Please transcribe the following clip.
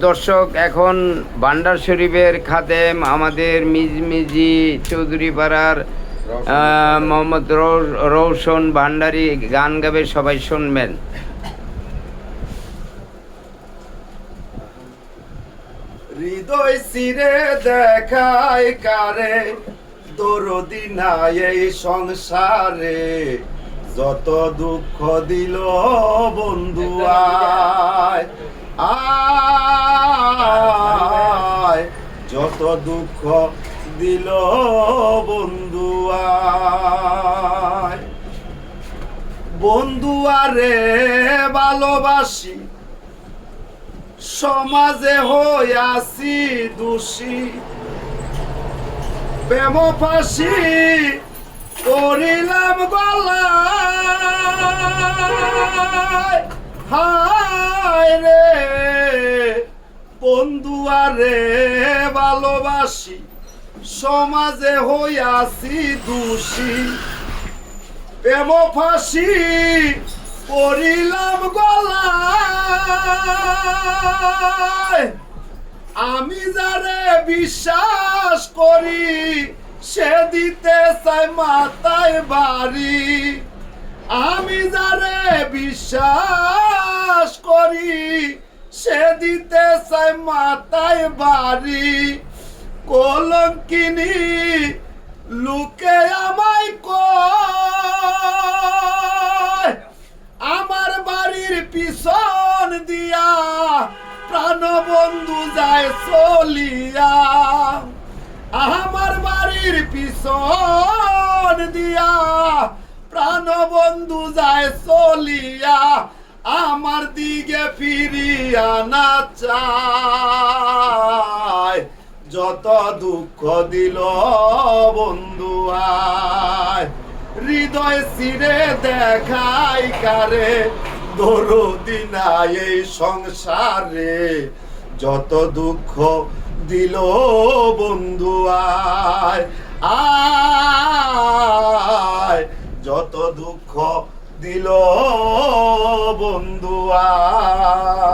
দর্শক, এখন ভান্ডার শরীফের খাদেম আমাদের মিজমিজি চৌধুরী পাড়ার মোহাম্মদ রৌশন ভান্ডারী গান গাবে, সবাই শুনবেন। হৃদয় সিরে দেখায় কারে, দরদি নাই এই সংসারে, যত দুঃখ দিল বন্ধু আয় আয়, যত দুঃখ দিল বন্ধু আয়। বন্ধু আরে ভালোবাসি, সমাজে হইয়াছি দোষী, প্রেম ফাঁসি করিলাম গলায়। হায় রে বন্ধু আরে ভালোবাসি, সমাজে হইয়াছি দোষী, প্রেম ফাঁসি করিলাম গলায়। আমি যারে বিশ্বাস করি, সে দিতে চাই মাথায় বাড়ি। আমি যারে বিশ্বাস করি, সে দিতে চাই মাথায় বাড়ি। কলঙ্কিনী লোকে আমায় কয়, আমার বাড়ির পিছন দিয়া প্রাণবন্ধু যায় চলিয়া। আমার বাড়ির পিছন দিয়া প্রাণবন্ধু যায় চলিয়া, আমার দিকে ফিরিয়া না চায়। যত দুঃখ দিল বন্ধু আয়, হৃদয় সিরে দেখাই কারে, দরদি নাই এই সংসারে, যত দুঃখ দিল বন্ধু আয় আয়, যত দুঃখ দিল বন্ধু আয়।